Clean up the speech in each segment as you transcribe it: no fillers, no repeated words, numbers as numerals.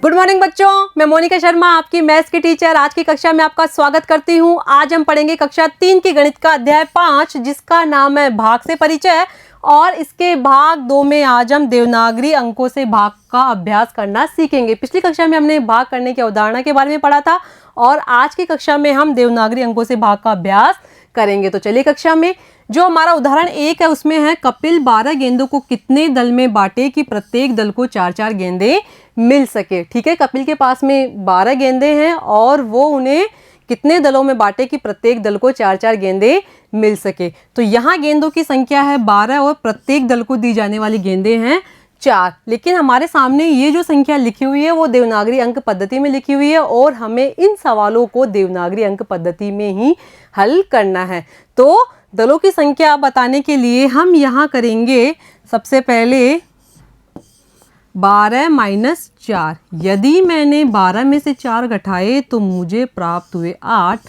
Good morning बच्चों, मैं मोनिका शर्मा आपकी मैथ्स की टीचर आज की कक्षा में आपका स्वागत करती हूँ। आज हम पढ़ेंगे कक्षा 3 की गणित का अध्याय 5 जिसका नाम है भाग से परिचय। और इसके भाग 2 में आज हम देवनागरी अंकों से भाग का अभ्यास करना सीखेंगे। पिछली कक्षा में हमने भाग करने की अवधारणा के बारे में पढ़ा था और आज की कक्षा में हम देवनागरी अंकों से भाग का अभ्यास करेंगे। तो चलिए कक्षा में जो हमारा उदाहरण 1 है उसमें है कपिल 12 गेंदों को कितने दल में बांटे कि प्रत्येक दल को 4-4 गेंदें मिल सके। ठीक है, कपिल के पास में 12 गेंदें हैं और वो उन्हें कितने दलों में बांटे कि प्रत्येक दल को 4-4 गेंदें मिल सके। तो यहाँ गेंदों की संख्या है 12 और प्रत्येक दल को दी जाने वाली गेंदें हैं 4। लेकिन हमारे सामने ये जो संख्या लिखी हुई है वो देवनागरी अंक पद्धति में लिखी हुई है और हमें इन सवालों को देवनागरी अंक पद्धति में ही हल करना है। तो दलों की संख्या बताने के लिए हम यहाँ करेंगे सबसे पहले 12 माइनस 4। यदि मैंने 12 में से 4 घटाए तो मुझे प्राप्त हुए 8।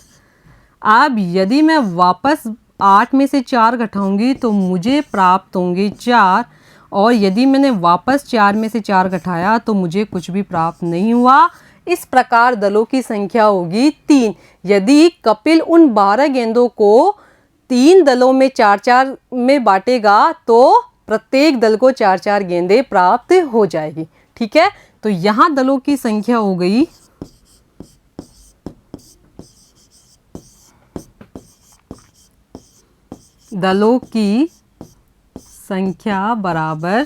अब यदि मैं वापस 8 में से 4 घटाऊंगी तो मुझे प्राप्त होंगे 4। और यदि मैंने वापस 4 में से 4 घटाया तो मुझे कुछ भी प्राप्त नहीं हुआ। इस प्रकार दलों की संख्या होगी 3। यदि कपिल उन 12 गेंदों को 3 दलों में 4-4 में बांटेगा तो प्रत्येक दल को 4-4 गेंदें प्राप्त हो जाएगी। ठीक है, तो यहाँ दलों की संख्या हो गई दलों की संख्या बराबर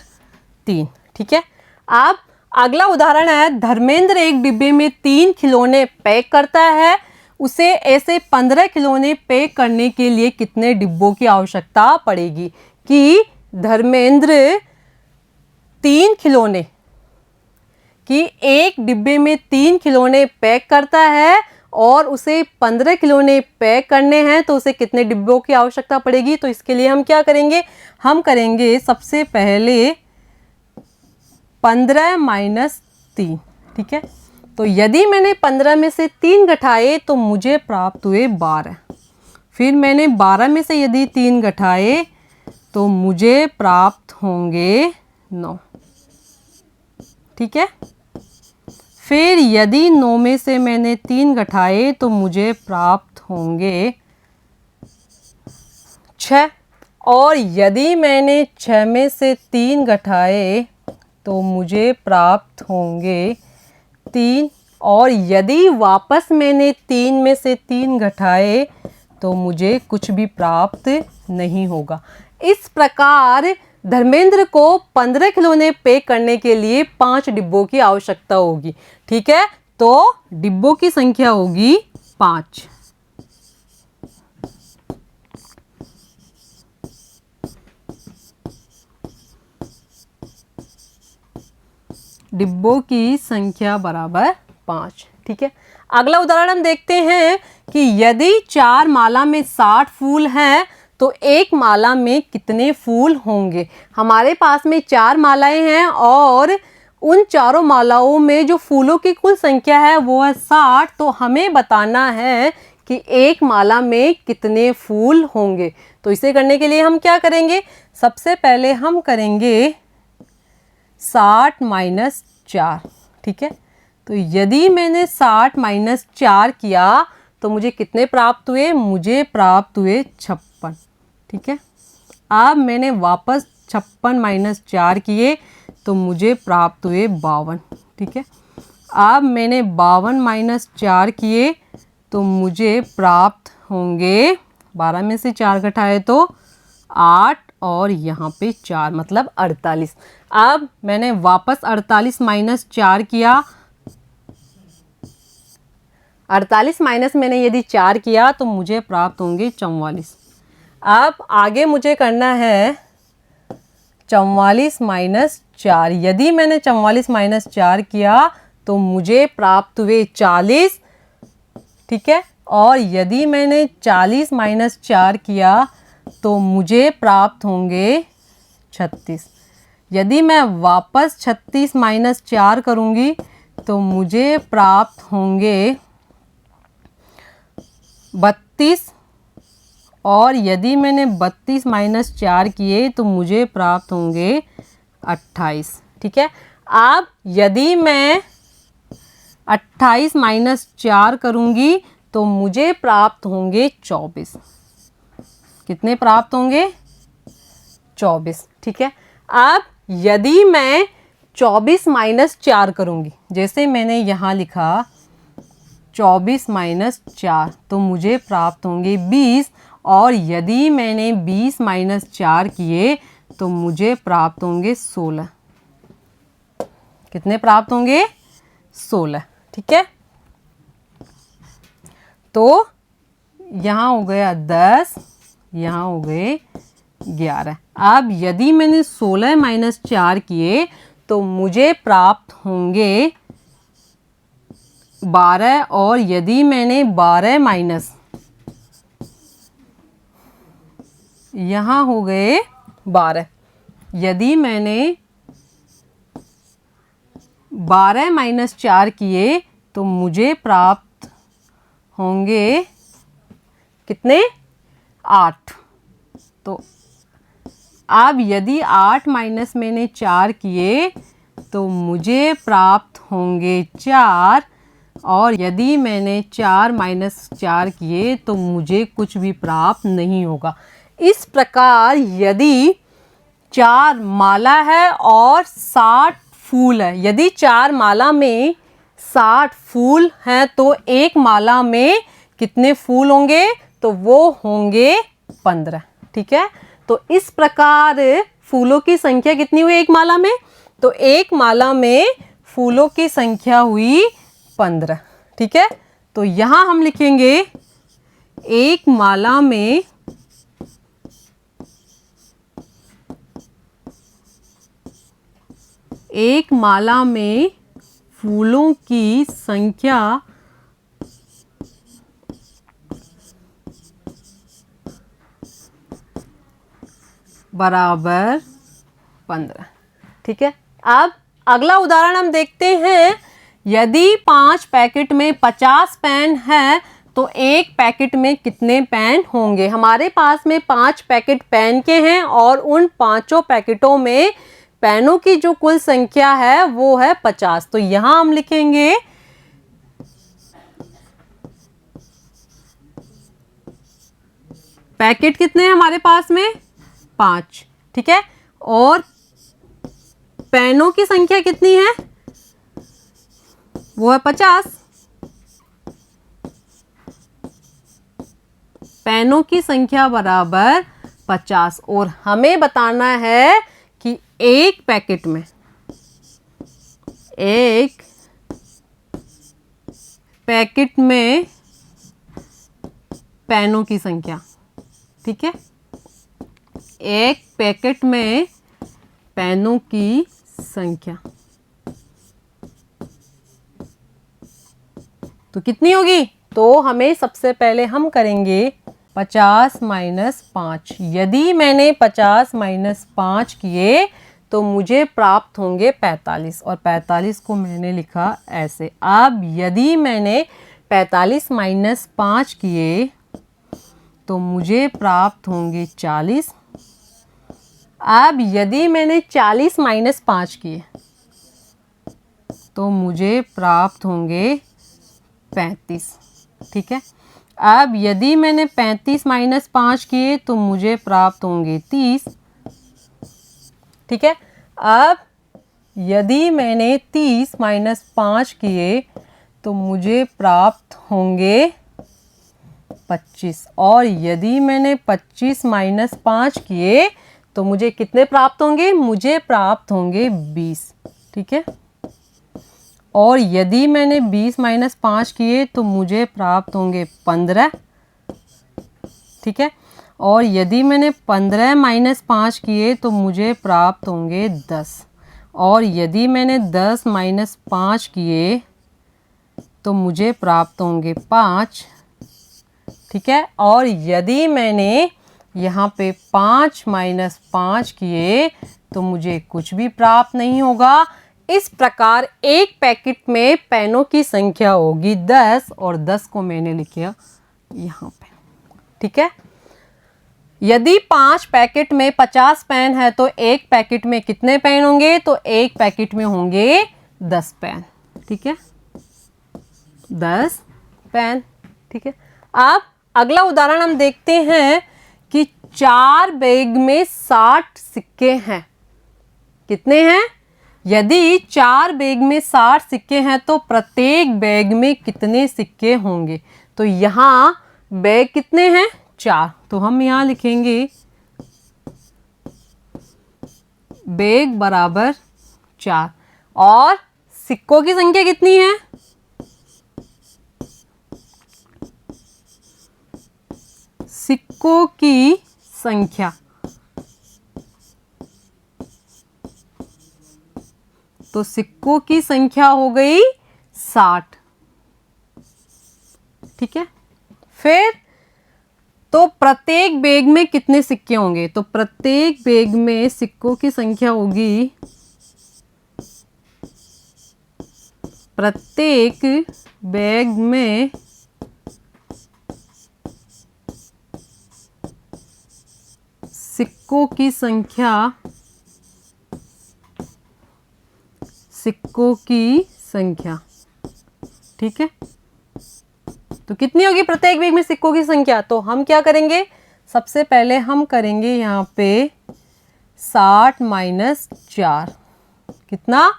3। ठीक है, अब अगला उदाहरण है धर्मेंद्र एक डिब्बे में 3 खिलौने पैक करता है। उसे ऐसे 15 खिलौने पैक करने के लिए कितने डिब्बों की आवश्यकता पड़ेगी। कि धर्मेंद्र 3 खिलौने कि एक डिब्बे में 3 खिलौने पैक करता है और उसे 15 खिलौने पैक करने हैं तो उसे कितने डिब्बों की आवश्यकता पड़ेगी। तो इसके लिए हम क्या करेंगे, हम करेंगे सबसे पहले 15 माइनस 3। ठीक है, तो यदि मैंने 15 में से 3 घटाए तो मुझे प्राप्त हुए 12। फिर मैंने 12 में से यदि 3 घटाए तो मुझे प्राप्त होंगे 9। ठीक है, फिर यदि 9 में से मैंने 3 घटाए तो मुझे प्राप्त होंगे 6। और यदि मैंने 6 में से 3 घटाए तो मुझे प्राप्त होंगे 3। और यदि वापस मैंने 3 में से 3 घटाए तो मुझे कुछ भी प्राप्त नहीं होगा। इस प्रकार धर्मेंद्र को 15 खिलौने पैक करने के लिए 5 डिब्बों की आवश्यकता होगी। ठीक है, तो डिब्बों की संख्या होगी 5। डिब्बों की संख्या बराबर 5। ठीक है, अगला उदाहरण हम देखते हैं कि यदि 4 माला में 60 फूल हैं तो एक माला में कितने फूल होंगे। हमारे पास में 4 मालाएं हैं और उन चारों मालाओं में जो फूलों की कुल संख्या है वो है 60। तो हमें बताना है कि एक माला में कितने फूल होंगे। तो इसे करने के लिए हम क्या करेंगे, सबसे पहले हम करेंगे 60 माइनस 4। ठीक है, तो यदि मैंने 60 माइनस 4 किया तो मुझे कितने प्राप्त हुए, मुझे प्राप्त हुए 56। ठीक है, अब मैंने वापस 56 माइनस 4 किए तो मुझे प्राप्त हुए 52। ठीक है, अब मैंने 52 माइनस 4 किए तो मुझे प्राप्त होंगे 12 में से 4 घटाए तो 8 और यहाँ पे 4 मतलब 48। अब मैंने वापस 48 माइनस 4 किया। 48 माइनस मैंने यदि 4 किया तो मुझे प्राप्त होंगे 44। अब आगे मुझे करना है 44 माइनस 4। यदि मैंने 44 माइनस 4 किया तो मुझे प्राप्त हुए 40। ठीक है, और यदि मैंने 40 माइनस 4 किया तो मुझे प्राप्त होंगे 36। यदि मैं वापस 36 माइनस 4 करूँगी तो मुझे प्राप्त होंगे 32। और यदि मैंने 32 माइनस 4 किए तो मुझे प्राप्त होंगे 28। ठीक है, अब यदि मैं 28 माइनस 4 करूँगी तो मुझे प्राप्त होंगे 24। कितने प्राप्त होंगे? 24। ठीक है। अब यदि मैं 24 माइनस 4 करूँगी, जैसे मैंने यहाँ लिखा 24 माइनस 4, तो मुझे प्राप्त होंगे 20। और यदि मैंने 20 माइनस 4 किए तो मुझे प्राप्त होंगे 16। कितने प्राप्त होंगे? 16। ठीक है। तो यहाँ हो गया 10, यहाँ हो गए 11। अब यदि मैंने 16 माइनस 4 किए तो मुझे प्राप्त होंगे 12। और यदि मैंने 12 माइनस, यहाँ हो गए 12, यदि मैंने 12 माइनस 4 किए तो मुझे प्राप्त होंगे कितने? 8। तो अब यदि 8 माइनस मैंने 4 किए तो मुझे प्राप्त होंगे 4। और यदि मैंने 4 माइनस 4 किए तो मुझे कुछ भी प्राप्त नहीं होगा। इस प्रकार यदि 4 माला है और 60 फूल है, यदि 4 माला में 60 फूल हैं तो एक माला में कितने फूल होंगे? तो वो होंगे 15। ठीक है। तो इस प्रकार फूलों की संख्या कितनी हुई एक माला में? तो एक माला में फूलों की संख्या हुई 15। ठीक है। तो यहाँ हम लिखेंगे एक माला में फूलों की संख्या बराबर 15। ठीक है। अब अगला उदाहरण हम देखते हैं। यदि 5 पैकेट में 50 पेन है तो एक पैकेट में कितने पेन होंगे? हमारे पास में 5 पैकेट पेन के हैं और उन पांचों पैकेटों में पेनों की जो कुल संख्या है वो है 50। तो यहां हम लिखेंगे पैकेट कितने हैं हमारे पास में? 5। ठीक है। और पेनों की संख्या कितनी है? वो है 50। पेनों की संख्या बराबर 50। और हमें बताना है कि एक पैकेट में पेनों की संख्या। ठीक है। एक पैकेट में पेनों की संख्या तो कितनी होगी? तो हमें सबसे पहले हम करेंगे 50 माइनस 5। यदि मैंने 50 माइनस 5 किए तो मुझे प्राप्त होंगे 45। और 45 को मैंने लिखा ऐसे। अब यदि मैंने 45 माइनस 5 किए तो मुझे प्राप्त होंगे 40। अब यदि मैंने 40 माइनस 5 किए तो मुझे प्राप्त होंगे 35। ठीक है। अब यदि मैंने 35 माइनस 5 किए तो मुझे प्राप्त होंगे 30। ठीक है। अब यदि मैंने 30 माइनस 5 किए तो मुझे प्राप्त होंगे 25। और यदि मैंने 25 माइनस 5 किए तो मुझे कितने प्राप्त होंगे? मुझे प्राप्त होंगे 20। ठीक है। और यदि मैंने 20 माइनस 5 किए तो मुझे प्राप्त होंगे 15। ठीक है। और यदि मैंने 15 माइनस 5 किए तो मुझे प्राप्त होंगे 10। और यदि मैंने 10 माइनस 5 किए तो मुझे प्राप्त होंगे 5। ठीक है। और यदि मैंने यहाँ पे 5 माइनस 5 किए तो मुझे कुछ भी प्राप्त नहीं होगा। इस प्रकार एक पैकेट में पेनों की संख्या होगी 10 और 10 को मैंने लिखा यहाँ पे। ठीक है। यदि 5 पैकेट में 50 पेन है तो एक पैकेट में कितने पेन होंगे? तो एक पैकेट में होंगे 10 पेन। ठीक है। 10 पेन। ठीक है, अब अगला उदाहरण हम देखते हैं कि 4 बैग में 60 सिक्के हैं। कितने हैं? यदि 4 बैग में 60 सिक्के हैं तो प्रत्येक बैग में कितने सिक्के होंगे? तो यहाँ बैग कितने हैं? 4, तो हम यहाँ लिखेंगे बैग बराबर 4। और सिक्कों की संख्या कितनी है? सिक्कों की संख्या, तो सिक्कों की संख्या हो गई 60। ठीक है, फिर तो प्रत्येक बैग में कितने सिक्के होंगे? तो प्रत्येक बैग में सिक्कों की संख्या होगी, प्रत्येक बैग में सिक्कों की संख्या, सिक्कों की संख्या। ठीक है, तो कितनी होगी प्रत्येक बैग में सिक्कों की संख्या? तो हम क्या करेंगे, सबसे पहले हम करेंगे यहाँ पे 60 माइनस 4। कितना?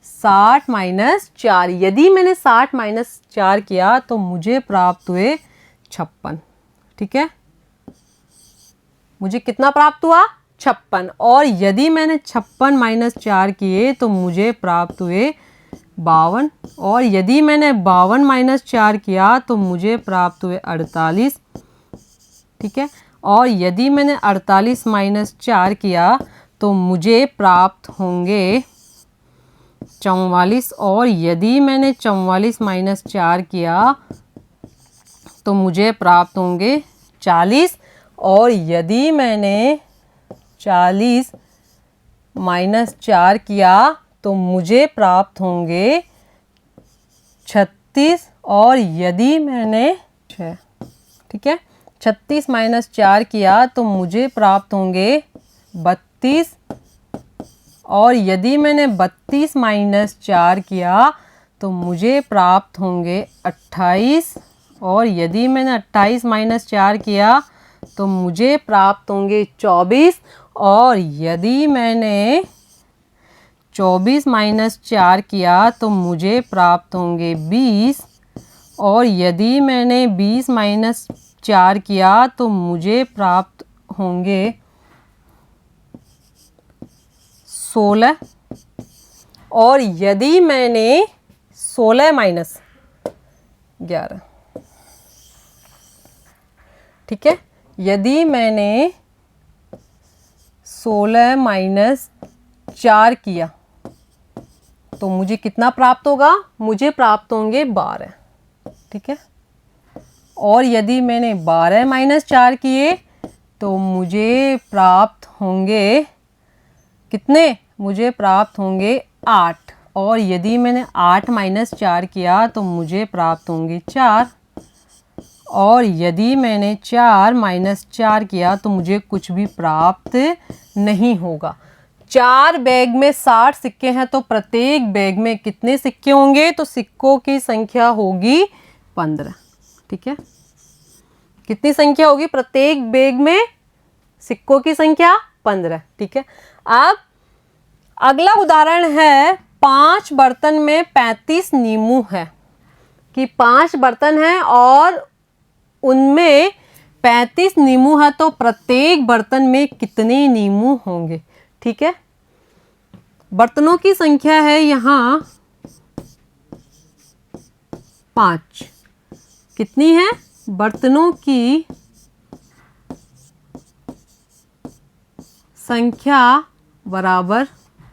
60 माइनस 4। यदि मैंने 60 माइनस 4 किया तो मुझे प्राप्त हुए 56। ठीक है, मुझे कितना प्राप्त हुआ? 56। और यदि मैंने 56 माइनस 4 किए तो मुझे प्राप्त हुए 52। और यदि मैंने 52 माइनस 4 किया तो मुझे प्राप्त हुए 48। ठीक है, और यदि मैंने 48 माइनस 4 किया तो मुझे प्राप्त होंगे 44। और यदि मैंने 44 माइनस 4 किया तो मुझे प्राप्त होंगे 40। और यदि मैंने 40 माइनस 4 किया तो मुझे प्राप्त होंगे 36। और यदि मैंने ठीक है 36 माइनस 4 किया तो मुझे प्राप्त होंगे 32। और यदि मैंने 32 माइनस 4 किया तो मुझे प्राप्त होंगे 28। और यदि मैंने 28 माइनस 4 किया तो मुझे प्राप्त होंगे 24। और यदि मैंने 24 माइनस 4 किया तो मुझे प्राप्त होंगे 20। और यदि मैंने 20 माइनस 4 किया तो मुझे प्राप्त होंगे 16। और यदि मैंने 16 माइनस 11, ठीक है, यदि मैंने 16 माइनस 4 किया तो मुझे कितना प्राप्त होगा? मुझे प्राप्त होंगे 12। ठीक है, और यदि मैंने 12 माइनस 4 किए तो मुझे प्राप्त होंगे कितने? मुझे प्राप्त होंगे 8। और यदि मैंने 8 माइनस 4 किया तो मुझे प्राप्त होंगे 4। और यदि मैंने 4 माइनस 4 किया तो मुझे कुछ भी प्राप्त नहीं होगा। 4 बैग में 60 सिक्के हैं तो प्रत्येक बैग में कितने सिक्के होंगे? तो सिक्कों की संख्या होगी 15। ठीक है, कितनी संख्या होगी प्रत्येक बैग में? सिक्कों की संख्या 15। ठीक है, अब अगला उदाहरण है 5 बर्तन में 35 नींबू है। कि 5 बर्तन हैं और उनमें 35 नींबू है तो प्रत्येक बर्तन में कितने नींबू होंगे? ठीक है, बर्तनों की संख्या है यहाँ 5। कितनी है? बर्तनों की संख्या बराबर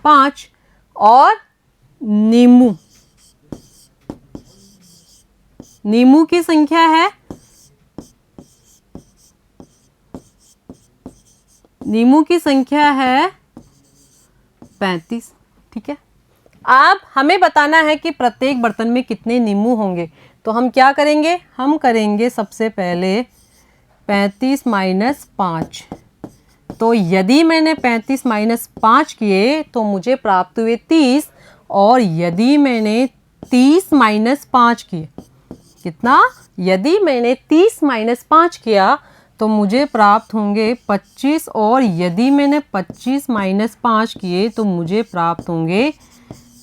5। और नींबू, नींबू की संख्या है, नींबू की संख्या है 35। ठीक है, अब हमें बताना है कि प्रत्येक बर्तन में कितने नींबू होंगे। तो हम क्या करेंगे? हम करेंगे सबसे पहले 35 माइनस 5। तो यदि मैंने 35 माइनस 5 किए तो मुझे प्राप्त हुए 30। और यदि मैंने 30 माइनस 5 किए कितना, यदि मैंने 30 - 5 किया तो मुझे प्राप्त होंगे 25, और यदि मैंने 25 - 5 किए तो मुझे प्राप्त होंगे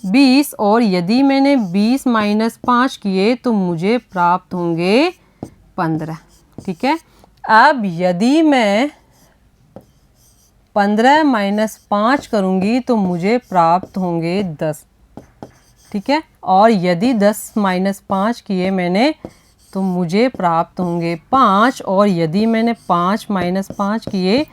20, और यदि मैंने 20 - 5 किए तो मुझे प्राप्त होंगे 15। ठीक है, अब यदि मैं 15 - 5 करूँगी तो मुझे प्राप्त होंगे 10। ठीक है, और यदि 10 - 5 किए मैंने तो मुझे प्राप्त होंगे 5, और यदि मैंने 5 - 5 किए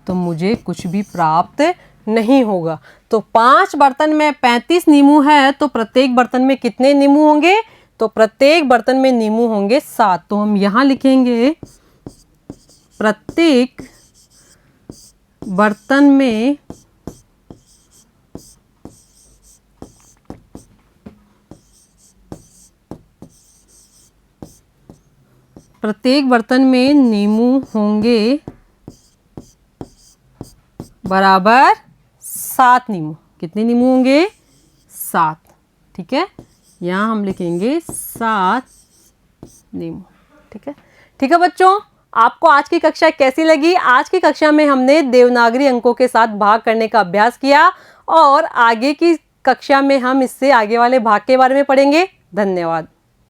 तो मुझे कुछ भी प्राप्त नहीं होगा। तो 5 बर्तन में 35 नींबू है तो प्रत्येक बर्तन में कितने नींबू होंगे, तो प्रत्येक बर्तन में नींबू होंगे 7। तो हम यहाँ लिखेंगे प्रत्येक बर्तन में नींबू होंगे बराबर 7 नींबू। कितने नींबू होंगे, 7। ठीक है, यहाँ हम लिखेंगे 7 नींबू। ठीक है, ठीक है बच्चों, आपको आज की कक्षा कैसी लगी? आज की कक्षा में हमने देवनागरी अंकों के साथ भाग करने का अभ्यास किया, और आगे की कक्षा में हम इससे आगे वाले भाग के बारे में पढ़ेंगे। धन्यवाद।